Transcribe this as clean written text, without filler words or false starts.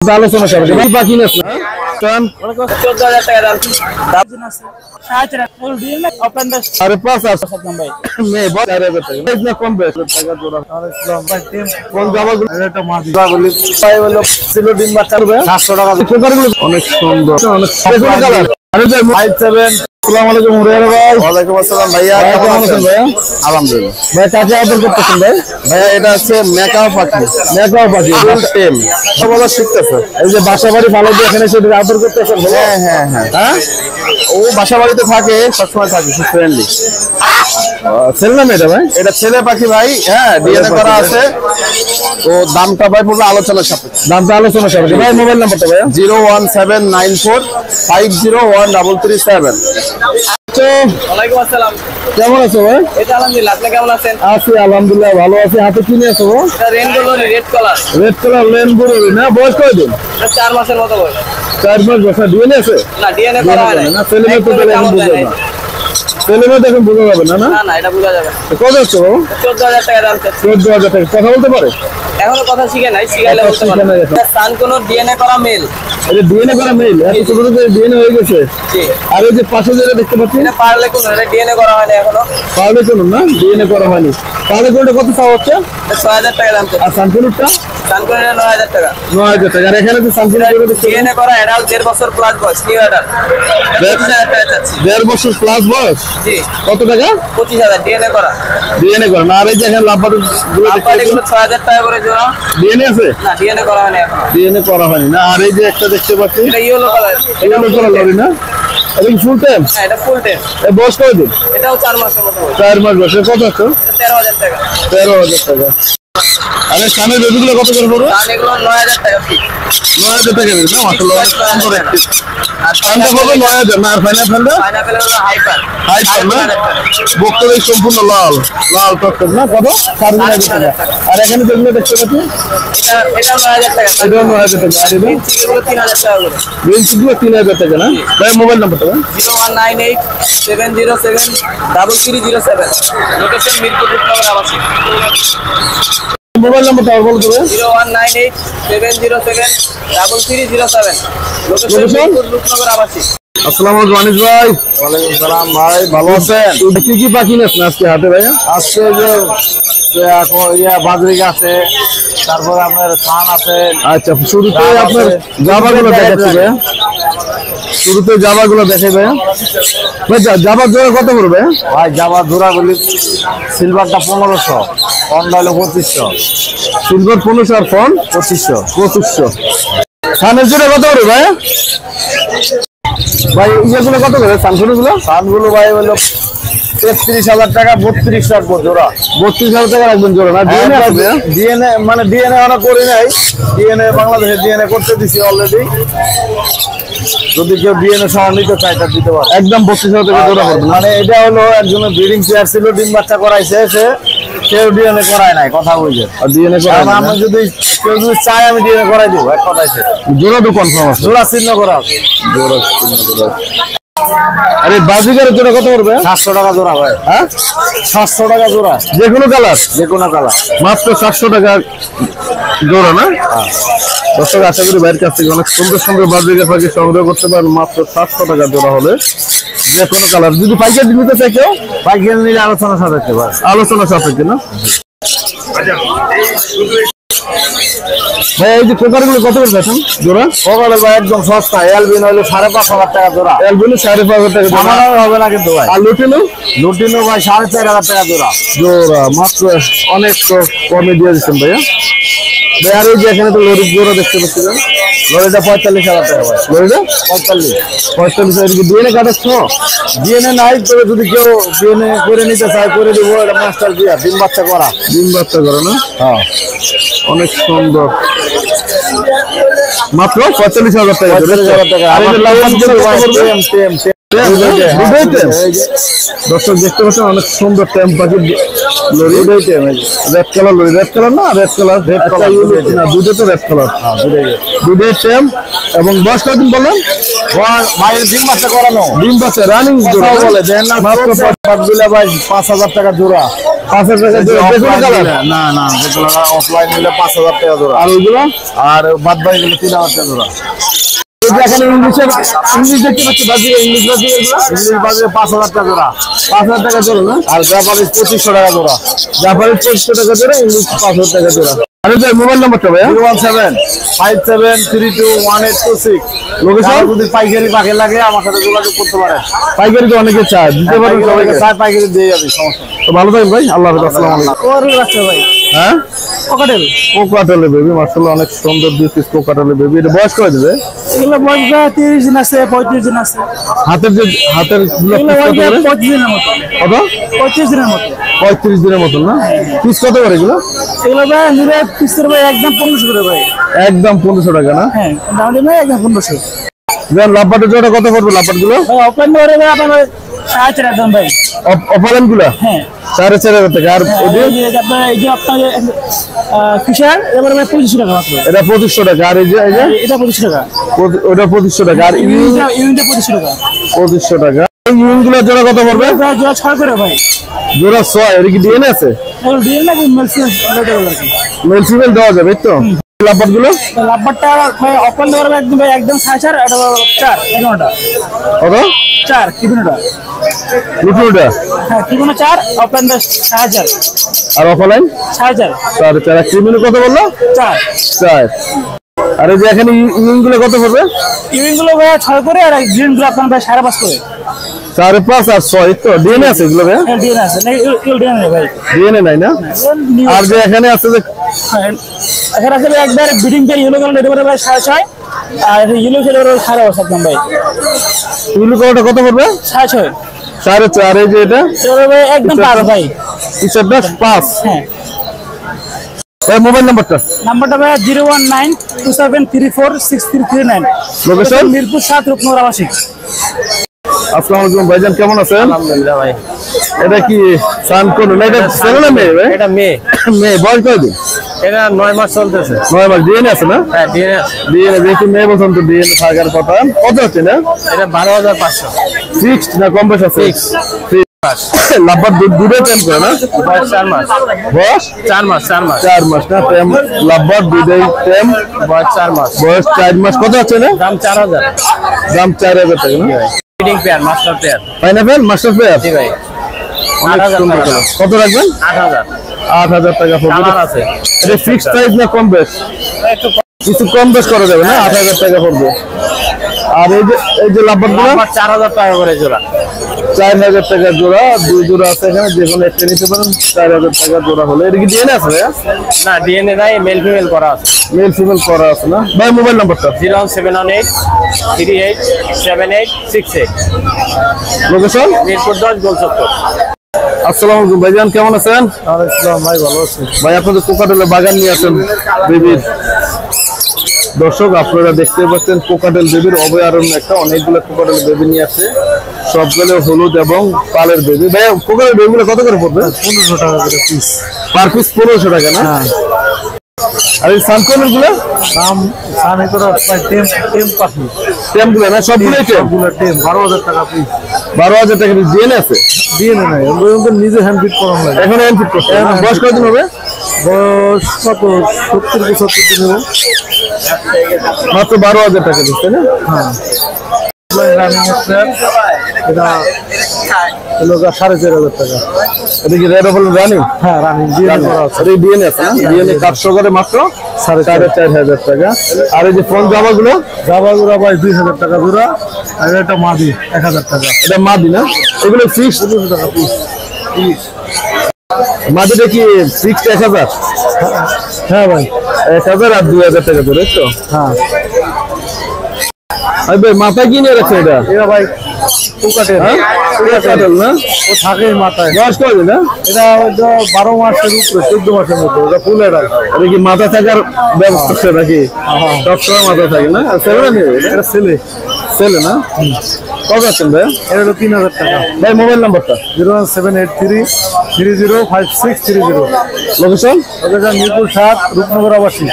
আলোচনা করবে বাকি না টান 14000 টাকা দাম আছে 60 ওপেন দা আরে পাঁচ আছে ভাই মে 12000 টাকা না কম বেশ টাকা জোড়া আসসালাম ভাই টিম কোন জামাগুলো এটা মাটি বলি ভাই হলো সিলো ডিম বাচ্চা হবে 700 টাকা পেপারগুলো অনেক সুন্দর অনেক কালার আরে ভাই 57 আসসালামু আলাইকুম মুরাদ ভাই ওয়ালাইকুম আসসালাম ভাইয়া কেমন আছেন ভাইয়া আলহামদুলিল্লাহ ভাই কাছে অর্ডার করতেছেন ভাই ভাইয়া এটা আছে মেকাও পাখি ফুল টেম সবাই শিখতেছে এই যে বাসাবাড়ি ভালো দিয়ে এখানে সেটা অর্ডার করতেছেন হ্যাঁ হ্যাঁ হ্যাঁ হ্যাঁ ও বাসা বাড়িতে থাকে সবসময় থাকে খুব ফ্রেন্ডলি ছেলে না মেয়েটা ভাই এটা ছেলে পাখি ভাই হ্যাঁ ডিএনএ করা আছে তো দামটা ভাই পুরো আলোচনা সাপেক্ষে দামটা আলোচনা করবে ভাই মোবাইল নাম্বারটা ভাই 01794501337 ওয়ালাইকুম আসসালাম কেমন আছো ভাই এটা আলহামদুলিল্লাহ আপনি কেমন আছেন আছি আলহামদুলিল্লাহ ভালো আছি হাতে কি নিয়ে আছো এটা rainbow lory red colour red colour lane বুড়ো না বয়স কয়দিন এটা 4 মাসের মতো বয়স 4 মাস বয়স ডিএনএ আছে না ডিএনএ করা হয় না ছেলে মেয়ে তো এখন বুঝবে না ছেলে মেয়ে এখন বুঝে যাবে না না না না এটা বোঝা যাবে কত আছে 14000 টাকা দাম চাচ্ছি 14000 টাকা কথা বলতে পারে এখনো কথা শিখে নাই শিখাইলে বলতে শিখে নাই পারবো সান কোন ডিএনএ করা মেল এটা ডিএনএ করা মেইল এত ছোট ছোট ডিএনএ হয়ে গেছে জি আর এই যে পাশে যেটা দেখতে পাচ্ছি এটা পারলে কোন এটা ডিএনএ করা হয় না এখনো পারলে কোন না ডিএনএ করা হয়নি পারলে কোনটা কত চাওয়া হচ্ছে এটা 6000 টাকা দাম চাচ্ছি আর সানকুলুরটা সান কোন 9000 টাকা 9000 টাকা আর এখানে তো সানকুলুর করে দেখতে ডিএনএ করা অ্যাডাল্ট 1.5 বছর প্লাস বয়স নিউ অর্ডার 25000 টাকা চাচ্ছি 1.5 বছর প্লাস বয়স জি কত টাকা 25000 ডিএনএ করা ডিএনএ করা না আর এই যে এখানে লাভবাদ গুলো আপনার এগুলো 6000 টাকা করে জোড়া ডিএনএ আছে না ডিএনএ করা হয় না এখনো ডিএনএ করা হয়নি না আর এই যে একটা দেখতে পাচ্ছি এটা ইয়েলো কালার এগুলো করা লরি না এটা ফুল টাইম হ্যাঁ এটা ফুল টেন এই বয়স কত দিন এটাও 4 মাসের মতো বয়স 4 মাস বয়স কত আছে 13000 টাকা 13000 টাকা আরে সামনে বেবিগুলো কত করে পড়বে দাম এগুলো 9000 টাকা ফিক্স 9000 টাকা দিন না মাশাআল্লাহ সুন্দর একটি আর ঠান্ডা হবে 9000 না আর ফাইনাল ঠান্ডা পাইনাপেল হলো হাইপার হাই না বক্তব্য সম্পূর্ণ লাল লাল টকটক না কত 4000 টাকা আর এখানে যেগুলো দেখতে পাচ্ছি এটা 9000 টাকা এটা 9000 টাকা আর এটা এগুলো 3000 টাকা করে বেঞ্চগুলো 3000 টাকা না ভাই মোবাইল নাম্বারটা 0198707307 লোকেশন মিরপুর রূপনগর আবাসিক মোবাইল নাম্বারটা বল দেবে 0198707307 লোকেশন মিরপুর রূপনগর আবাসিক আসসালামু আলাইকুম আনিস ভাই ওয়ালাইকুম সালাম ভাই ভালো আছেন কি কি পাখি নেছেন আজকে হাতে ভাই আজকে যে এখন বাজরিক আছে তারপরে আপনার সান আছে আচ্ছা শুরুতে আপনার জাবাগুলো দেখাচ্ছি ভাই শুরুতে জাবাগুলো দেখে ভাই ভাই জাবার জোড়া কত পড়বে ভাই জাবা জোড়া গুলি সিলভারটা 1500 কন্ডা হলো 2500 সিলভার 1500 আর ফোন 2500 সানের জোড়া কত পড়বে ভাই ভাই ইয়েগুলো কত করে সানগুলো সানগুলো ভাই হলো 33000 টাকা 32 রাখবো জোড়া 32000 টাকা রাখবেন জোড়া না ডিএনএ আছে ডিএনএ মানে ডিএনএ আমরা করি নাই ডিএনএ বাংলাদেশে ডিএনএ করতে দিছি অলরেডি যদি কেউ ডিএনএ সহ নিতে চায় তা দিতে পারে একদম 32000 টাকা জোড়া পড়বে মানে এটা হলো একজনের ব্রিডিং পেয়ার ছিল ডিম বাচ্চা করাইছে কেউ ডিএনএ করায় নাই কথা বুঝে আর ডিএনএ করা আমি যদি কেউ যদি চায় আমি ডিএনএ করাই দেবো এক কথাইছে জোড়া তো কনফার্ম আছে জোড়া চিহ্ন করা আছে জোড়া আরে বাজিকারের জোড়া কত পড়বে 700 টাকা জোড়া ভাই হ্যাঁ 700 টাকা জোড়া যে কোনো কালার যে কোনো কালার মাত্র 700 টাকা জোড়া না দর্শক আশা করি বাইরের কাছ থেকে অনেক সুন্দর সুন্দর বাজিকার পাখি সংগ্রহ করতে পারেন মাত্র 700 টাকা জোড়া হলে যে কোনো কালার যদি পাইকারি নিতে চাই কেউ পাইকারি নিলে আলোচনা সাপেক্ষে ভাই আলোচনা সাপেক্ষে না ভাই এই যে কোকারগুলো কত করে বেচেন জোড়া ওগুলো ভাই একদম সস্তা এলবিন হলো 5500 টাকা জোড়া এলবিনো 5500 টাকা জোড়া আমার হবে না কিন্তু ভাই আর লুটিনো ভাই 4500 টাকা জোড়া জোড়া মাত্র অনেক কমে দিয়ে দিচ্ছেন ভাইয়া ভাই আর এই যে এখানে তো লরির জোড়া দেখতে পাচ্ছি না লরিটা 45000 টাকা ভাই লরিটা 45 কি ডিএনএ কাটাচ্ছ ডিএনএ নাই তবে যদি কেউ ডিএনএ করে নিতে চায় করে দেবো এটা মাস্টার দিয়া ডিম বাচ্চা করা না হ্যাঁ অনেক সুন্দর মাত্র 45000 টাকা 45000 টাকা আর এই যে লাল টেম দর্শক দেখতে পাচ্ছেন অনেক সুন্দর টেম পাখি lorry red colour lorry red colour না রেড কালার না দুটো তো রেড কালার দুটোই টেম এবং বয়স কতদিন বললেন ভাইয়ের ডিম বাচ্চা করানো ডিম বাচ্চা রানিং বলে দেন না মাত্র 5000 টাকা জোড়া 5,000 টাকা জোড়া যে কোনো কালার? না না, যেগুলো অফলাইন নিলে 5,000 টাকা জোড়া, আর ওইগুলো আর বাদ বাকি গেলে 3,000 টাকা জোড়া। এখানে ইংলিশ দেখতে পাচ্ছি, বাজি ইংলিশ বাজি এগুলো ইংলিশ বাজে 5,000 টাকা জোড়া, 5,000 টাকা জোড়া না? আর জাপানিজ 2,500 টাকা জোড়া। জাপানি 400 টাকা জোড়া, ইংলিশ 5,000 টাকা জোড়া। আরে ভাই মোবাইল নাম্বারটা ভাই? 01757321826। লোকেশন? যদি পাইকারি পাখি লাগে আমার সাথে যোগাযোগ করতে পারে। পাইকারি তো অনেকে চায়, দিতে পারবেন সবাইকে? পাইকারি দিয়ে যাবে, সমস্যা নেই। তো ভালো থাকবেন ভাই, আল্লাহ হাফেজ, আসসালামু আলাইকুম। ওর আছে ভাই হ্যাঁ, পকেটেল কোকাটেলের বেবি, মাশাআল্লাহ অনেক সুন্দর 2 পিস কোকাটেলের বেবি। এটা বয়স কয় দিবে? এগুলো বয়স 30 দিন আছে, 35 দিন আছে। হাতের গুলো এগুলো পিস বয়স কত করে? 35 দিনের মতো, কত? 35 দিনের মতো। 35 দিনের মতন না? পিস কত করে এগুলো? এগুলো ভাই নিলে পিসের ভাই একদম 1500 করে ভাই। একদম 1500 টাকা না? হ্যাঁ, দাম দিলে একদম 1500। যেমন লাভবাটের জোড়া কত পড়বে লাভবাট গুলো? ভাই ওপেন করে ভাই আপনার 4,500 একদম ভাই। অফলাইন গুলা হ্যাঁ 4,500 টাকা। আর ওই যে আপনার এই যে আপনার ফিশার এবারে ভাই 2500 টাকা মাত্র। এটা 2500 টাকা। আর এই যে এটা 2500 টাকা। ওটা 2500 টাকা। আর ইউনিটটা 2500 টাকা। 2500 টাকা। এই ইউনিটগুলোর জোড়া কত পড়বে? ভাই জোড়া 6 করে ভাই। জোড়া 6। এর কি ডিএনএ আছে? এগুলো দিয়ে না মেলসি লেটার আর কি। মেল ফিমেল দেওয়া যাবে এই তো? লাভবাট গুলো লাভবারটা ভাই ওপেন করে একদম ভাই একদম 4,500, এটা 4 এগারোটা কত? 4 কিলোটা। লুটুটা হ্যাঁ কিলোটা 4, ওপেন 4,000। আর অফলাইন 4,000 4,500। ক্রিমিনো কত বললো? 4। 4। আর এই যে এখানে ইউনিটগুলো কত পড়বে? ইউরিন গুলো ভাই 6 করে, আর গ্রিন গুলো আপনার ভাই 5.5 করে। 4.5 আর 6 তো ডিএনএ আছে এগুলো ভাই? হ্যাঁ ডিএনএ আছে না? এগুলো ডিএনএ ভাই। ডিএনএ নাই না? আর যে এখানে আছে যে এখানে আছে ভাই একবার বিডিং পেয়ার ইয়েলো কালার এটা ভাই 6.5, আর ইয়েলো কালার 5.5 একদম ভাই ইউনিট কত পড়বে? 6.5। 4.5। আর এই যে এটা এটা ভাই একদম 5 ভাই। টি-শার্টটা 5। হ্যাঁ ভাই মোবাইল নাম্বারটা? নাম্বারটা ভাই 01927346339। লোকেশন? মিরপুর 7 রূপনগর আবাসিক। আসসালামু আলাইকুম ভাইজান, কেমন আছেন? আলহামদুলিল্লাহ ভাই। এটা কি সানকোন না? এটা ছেলে না মেয়ে ভাই? এটা মেয়ে, মেয়ে। বয়স কয় দিন? এটা 9 মাস চলতেছে। 9 মাস। ডিএনএ আছে না? হ্যাঁ ডিএনএ। ডিএনএ যেহেতু মেয়ে বলছেন তো ডিএনএ থাকার কথা। কত হচ্ছে না? এটা 12,500। ফিক্সড না কম বেশ আছে? লাভবার দুধের টাইম করে না? বয়স 4 মাস। বয়স 4 মাস 4 মাস। 4 মাস না? টাইম লাভবার দুধের টাইম বয়স 4 মাস। বয়স 4 মাস। কত হচ্ছে না? দাম 4,000। দাম 4,000 টাকা না? Feeding pair, master pair. Pineapple master pair জি ভাই। অনেক 8,000 সুন্দর টাকা। কালার। কত রাখবেন? 8,000। 8,000 টাকা পড়বে। কালার আছে। এটা ফিক্সড প্রাইস না কম বেশ? একটু কিছু কম বেশ করা যাবে না? 8,000 টাকা পড়বে। আর এই যে লাভবার গুলো 4,000 টাকা করে জোড়া। 4,000 টাকা জোড়া। 2 জোড়া আছে এখানে, যে কোনো একটা নিতে পারেন। 4,000 টাকা জোড়া হলে। এটা কি ডিএনএ আছে ভাইয়া? না ডিএনএ নাই, মেল ফিমেল করা আছে। মেল ফিমেল করা আছে না? ভাই মোবাইল নাম্বারটা? 01718386868। লোকেশন? মিরপুর 10 গোলচত্বর। আসসালামু আলাইকুম ভাইজান, কেমন আছেন? আসসালাম ভাই, ভালো আছি। ভাই আপনাদের কোকাটেলের বাগান নিয়ে আছেন বেবির। দর্শক আপনারা দেখতে পাচ্ছেন কোকাটেল বেবির অভয়ারণ্য একটা, অনেকগুলো কোকাটেল বেবি নিয়ে আছে। সবগুলো হলুদ এবং পালের বেবি। ভাই কোকাটেল বেবিগুলো কত করে পড়বে? 1500 টাকা করে পিস। পার পিস 1500 টাকা না? আর এই সানকনের গুলো দাম সামনে করে টেম পাখি। টেম গুলো না? সবগুলোই টেম? সবগুলো টেম। 12,000 টাকা পিস। 12,000 টাকা পিস। ডিএনএ আছে? ডিএনএ নাই, ওগুলো নিজে হ্যান্ড ফিট করানো লাগে। এখন হ্যান্ড ফিট করতে হবে। বয়স কতদিন হবে? বয়স কত? 70-75 দিন হবে। মাত্র 12,000 টাকা দিচ্ছে না? হ্যাঁ রানিং আছে। এটা হলো 4,500 টাকা। এটা কি রেড অফল রানিং? হ্যাঁ রানিং ডিএনএ করা আছে। এটা ডিএনএ আছে না? ডিএনএ কাটশো করে মাত্র 4,500 টাকা। আর এই যে ফোন জামাগুলো? জামাগুলো ভাই 2,000 টাকা জোড়া। আর এটা মাদি 1,000 টাকা। এটা মাদি না? এগুলো ফিক্সড 1500 টাকা পিস। মাদিটা কি ফিক্সড 1,000? হ্যাঁ ভাই। 1,000 আর 2,000 টাকা করে তো? হ্যাঁ ভাই মাথায় কি নিয়ে রাখছে এটা? এটা ভাই কোকাটেল। হ্যাঁ কোকাটেল না? ও থাকে মাথায়। বয়স কতদিন না? এটা 12 মাসের উপরে, 14 মাসের মতো। এটা ফুল এটা। এটা কি মাথা থাকার ব্যবস্থা আছে নাকি? সবসময় মাথা থাকে না? আর ছেলে না মেয়ে? এটা ছেলে। ছেলে না? কত আছেন ভাই? এটা হলো 3,000 টাকা। ভাই মোবাইল নাম্বারটা? 01783305630। লোকেশন? ওটা মিরপুর 7 রূপনগর আবাসিক।